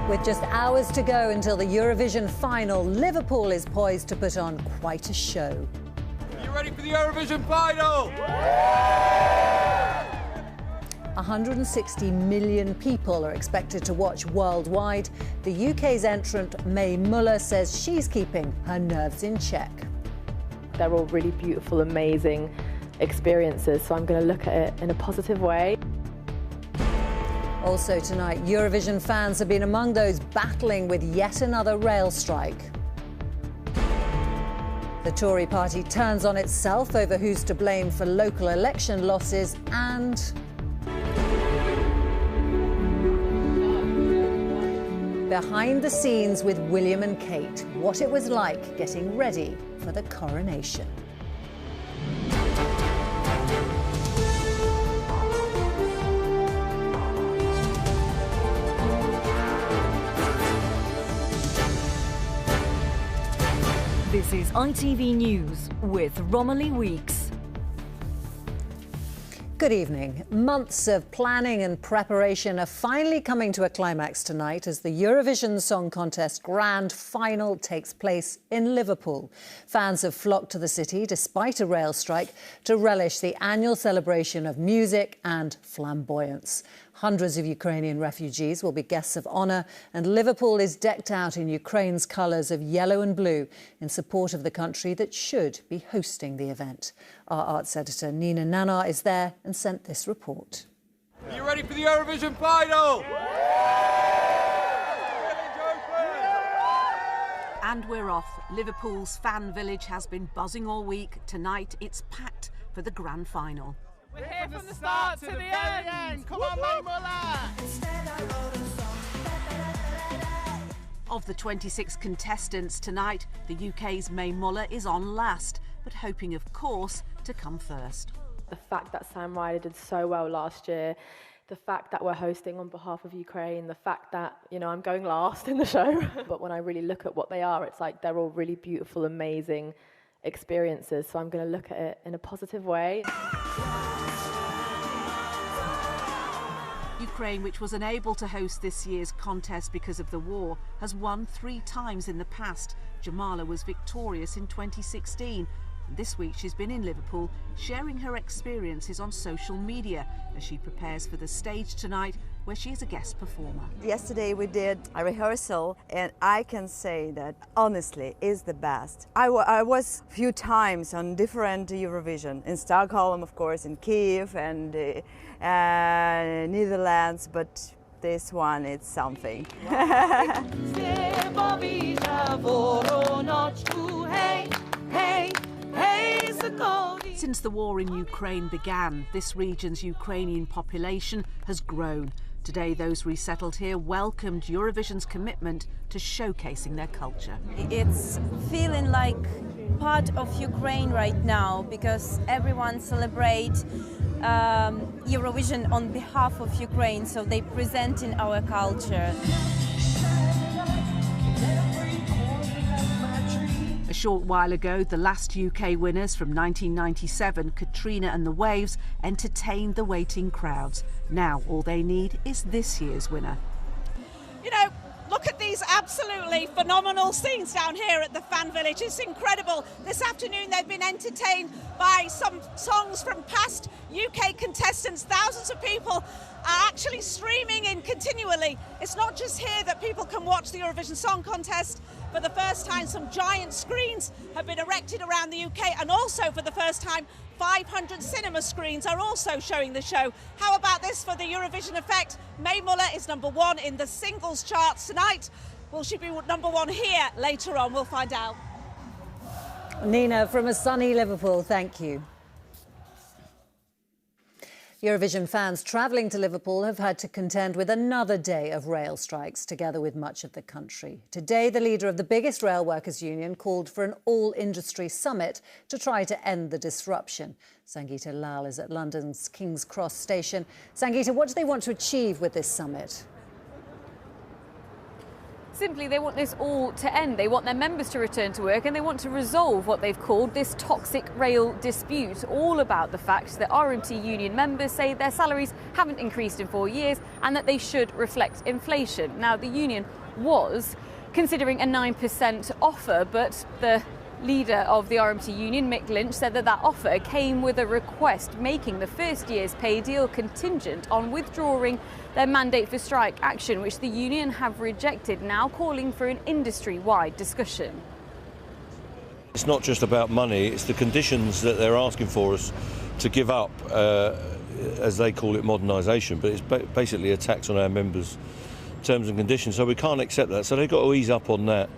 With just hours to go until the Eurovision final, Liverpool is poised to put on quite a show. Are you ready for the Eurovision final? 160 million people are expected to watch worldwide. The UK's entrant Mae Muller says she's keeping her nerves in check. They're all really beautiful, amazing experiences, so I'm going to look at it in a positive way. Also tonight, Eurovision fans have been among those battling with yet another rail strike. The Tory party turns on itself over who's to blame for local election losses, and behind the scenes with William and Kate, what it was like getting ready for the coronation. This is ITV News with Romilly Weeks. Good evening. Months of planning and preparation are finally coming to a climax tonight as the Eurovision Song Contest Grand Final takes place in Liverpool. Fans have flocked to the city, despite a rail strike, to relish the annual celebration of music and flamboyance. Hundreds of Ukrainian refugees will be guests of honour, and Liverpool is decked out in Ukraine's colours of yellow and blue in support of the country that should be hosting the event. Our arts editor Nina Nanar is there and sent this report. Are you ready for the Eurovision final? And we're off. Liverpool's fan village has been buzzing all week. Tonight it's packed for the grand final. We're here from the start to the end. Come on, Mae Muller. Of the 26 contestants tonight, the UK's Mae Muller is on last, but hoping, of course, to come first. The fact that Sam Ryder did so well last year, the fact that we're hosting on behalf of Ukraine, the fact that, you know, I'm going last in the show. But when I really look at what they are, it's like they're all really beautiful, amazing experiences. So I'm going to look at it in a positive way. Ukraine, which was unable to host this year's contest because of the war, has won 3 times in the past. Jamala was victorious in 2016. And this week she's been in Liverpool sharing her experiences on social media as she prepares for the stage tonight, where she is a guest performer. Yesterday we did a rehearsal, and I can say that honestly is the best. I was a few times on different Eurovision, in Stockholm of course, in Kiev and Netherlands, but this one is something. Since the war in Ukraine began, this region's Ukrainian population has grown. Today, those resettled here welcomed Eurovision's commitment to showcasing their culture. It's feeling like part of Ukraine right now because everyone celebrates Eurovision on behalf of Ukraine, so they present in our culture. A short while ago, the last UK winners from 1997, Katrina and the Waves, entertained the waiting crowds. Now all they need is this year's winner. You know, look at these absolutely phenomenal scenes down here at the fan village. It's incredible. This afternoon they've been entertained by some songs from past UK contestants. Thousands of people are actually streaming in continually. It's not just here that people can watch the Eurovision Song Contest. For the first time, some giant screens have been erected around the UK, and also for the first time, 500 cinema screens are also showing the show. How about this for the Eurovision effect? Mae Muller is #1 in the singles charts tonight. Will she be #1 here later on? We'll find out. Nina from a sunny Liverpool, thank you. Eurovision fans travelling to Liverpool have had to contend with another day of rail strikes, together with much of the country. Today, the leader of the biggest rail workers' union called for an all-industry summit to try to end the disruption. Sangeeta Lal is at London's King's Cross station. Sangeeta, what do they want to achieve with this summit? Simply, they want this all to end. They want their members to return to work and they want to resolve what they've called this toxic rail dispute, all about the fact that RMT union members say their salaries haven't increased in 4 years and that they should reflect inflation. Now, the union was considering a 9% offer, but the leader of the RMT union, Mick Lynch, said that that offer came with a request making the first year's pay deal contingent on withdrawing their mandate for strike action, which the union have rejected, now calling for an industry-wide discussion. It's not just about money, it's the conditions that they're asking for us to give up, as they call it, modernisation, but it's basically a tax on our members' terms and conditions, so we can't accept that. So they've got to ease up on that.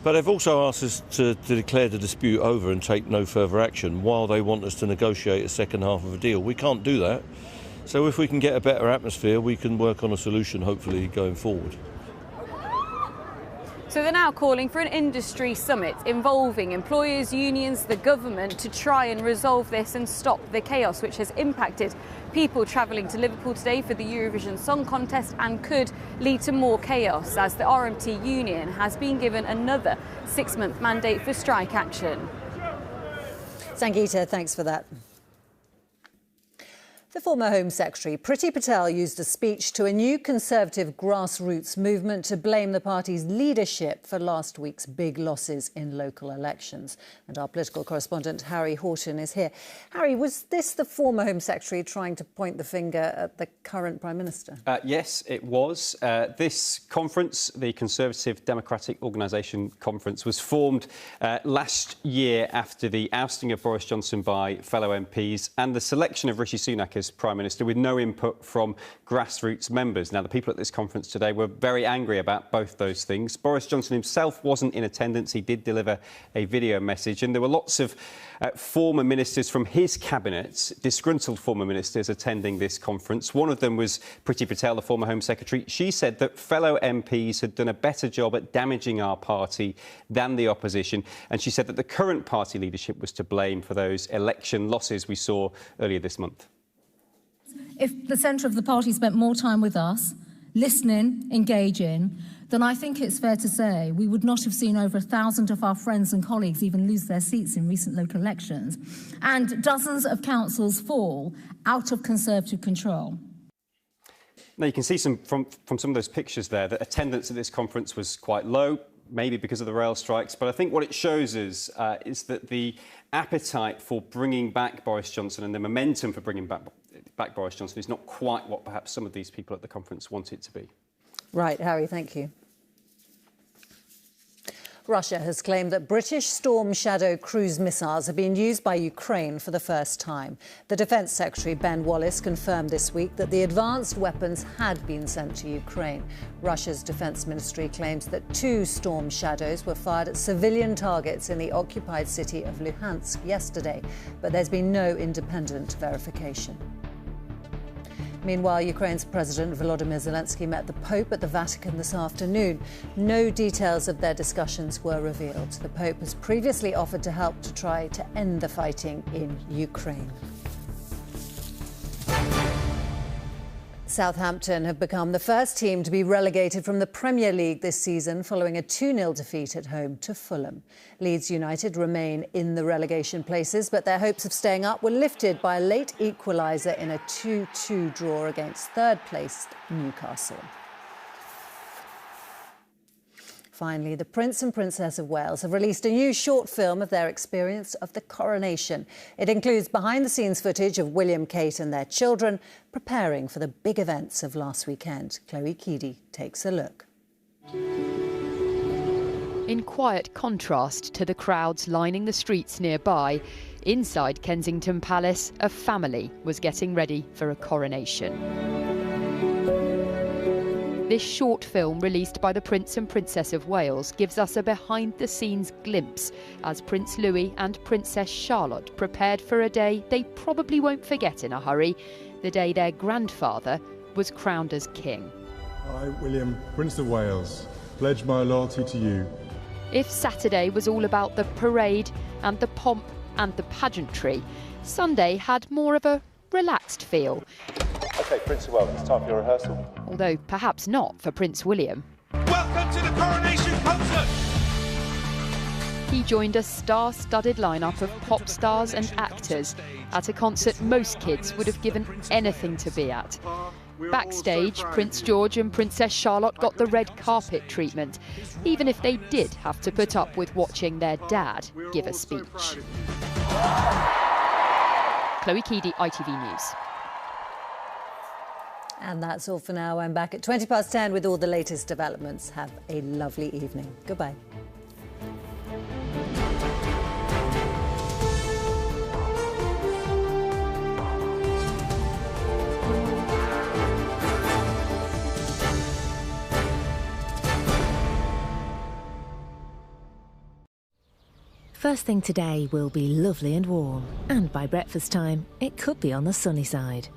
But they've also asked us to declare the dispute over and take no further action while they want us to negotiate a second half of a deal. We can't do that. So if we can get a better atmosphere, we can work on a solution, hopefully, going forward. So they're now calling for an industry summit involving employers, unions, the government to try and resolve this and stop the chaos which has impacted people travelling to Liverpool today for the Eurovision Song Contest and could lead to more chaos as the RMT union has been given another 6-month mandate for strike action. Sangeeta, thanks for that. The former Home Secretary, Priti Patel, used a speech to a new Conservative grassroots movement to blame the party's leadership for last week's big losses in local elections. And our political correspondent, Harry Horton, is here. Harry, was this the former Home Secretary trying to point the finger at the current Prime Minister? Yes, it was. This conference, the Conservative Democratic Organisation Conference, was formed last year after the ousting of Boris Johnson by fellow MPs and the selection of Rishi Sunak as Prime Minister with no input from grassroots members. Now, the people at this conference today were very angry about both those things. Boris Johnson himself wasn't in attendance. He did deliver a video message, and there were lots of former ministers from his cabinet, disgruntled former ministers, attending this conference. One of them was Priti Patel, the former Home Secretary. She said that fellow MPs had done a better job at damaging our party than the opposition, and she said that the current party leadership was to blame for those election losses we saw earlier this month. If the centre of the party spent more time with us, listening, engaging, then I think it's fair to say we would not have seen over 1,000 of our friends and colleagues even lose their seats in recent local elections, and dozens of councils fall out of Conservative control. Now, you can see from some of those pictures there that attendance at this conference was quite low, maybe because of the rail strikes, but I think what it shows us is that the appetite for bringing back Boris Johnson and the momentum for bringing back Boris Johnson is not quite what perhaps some of these people at the conference want it to be. Right, Harry, thank you. Russia has claimed that British Storm Shadow cruise missiles have been used by Ukraine for the first time. The Defence Secretary, Ben Wallace, confirmed this week that the advanced weapons had been sent to Ukraine. Russia's Defence Ministry claims that 2 Storm Shadows were fired at civilian targets in the occupied city of Luhansk yesterday, but there's been no independent verification. Meanwhile, Ukraine's President Volodymyr Zelensky met the Pope at the Vatican this afternoon. No details of their discussions were revealed. The Pope has previously offered to help to try to end the fighting in Ukraine. Southampton have become the first team to be relegated from the Premier League this season following a 2-0 defeat at home to Fulham. Leeds United remain in the relegation places, but their hopes of staying up were lifted by a late equaliser in a 2-2 draw against third-placed Newcastle. Finally, the Prince and Princess of Wales have released a new short film of their experience of the coronation. It includes behind-the-scenes footage of William, Kate and their children preparing for the big events of last weekend. Chloe Keedy takes a look. In quiet contrast to the crowds lining the streets nearby, inside Kensington Palace, a family was getting ready for a coronation. This short film, released by the Prince and Princess of Wales, gives us a behind-the-scenes glimpse as Prince Louis and Princess Charlotte prepared for a day they probably won't forget in a hurry, the day their grandfather was crowned as king. I, William, Prince of Wales, pledge my loyalty to you. If Saturday was all about the parade and the pomp and the pageantry, Sunday had more of a relaxed feel. OK, Prince of Wales, it's time for your rehearsal. Although perhaps not for Prince William. Well, Welcome to the Coronation concert. He joined a star-studded lineup of pop stars and actors at a concert most kids would have given anything to be at. Backstage, Prince George and Princess Charlotte got the red carpet treatment, even if they did have to put up with watching their dad give a speech. Chloe Keedy, ITV News. And that's all for now. I'm back at 10:20 with all the latest developments. Have a lovely evening. Goodbye. First thing today will be lovely and warm, and by breakfast time, it could be on the sunny side.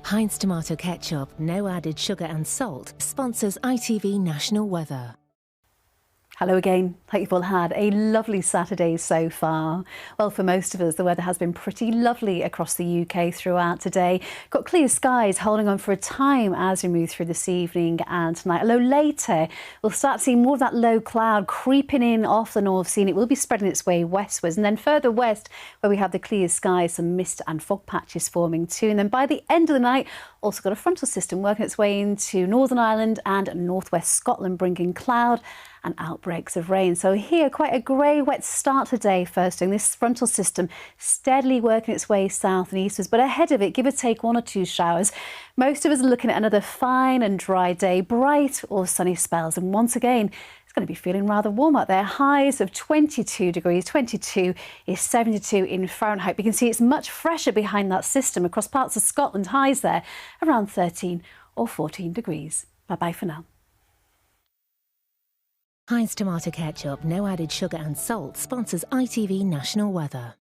Heinz tomato ketchup, no added sugar and salt, sponsors ITV National Weather. Hello again. Hope you've all had a lovely Saturday so far. Well, for most of us, the weather has been pretty lovely across the UK throughout today. Got clear skies holding on for a time as we move through this evening and tonight. Although later, we'll start seeing more of that low cloud creeping in off the North Sea, and it will be spreading its way westwards. And then further west, where we have the clear skies, some mist and fog patches forming too. And then by the end of the night, also got a frontal system working its way into Northern Ireland and northwest Scotland, bringing cloud and outbreaks of rain. So here, quite a grey, wet start today first thing. This frontal system steadily working its way south and eastwards, but ahead of it, give or take 1 or 2 showers. Most of us are looking at another fine and dry day, bright or sunny spells. And once again, it's going to be feeling rather warm out there. Highs of 22 degrees. 22 is 72 in Fahrenheit. We can see it's much fresher behind that system across parts of Scotland. Highs there around 13 or 14 degrees. Bye-bye for now. Heinz tomato ketchup, no added sugar and salt, sponsors ITV National Weather.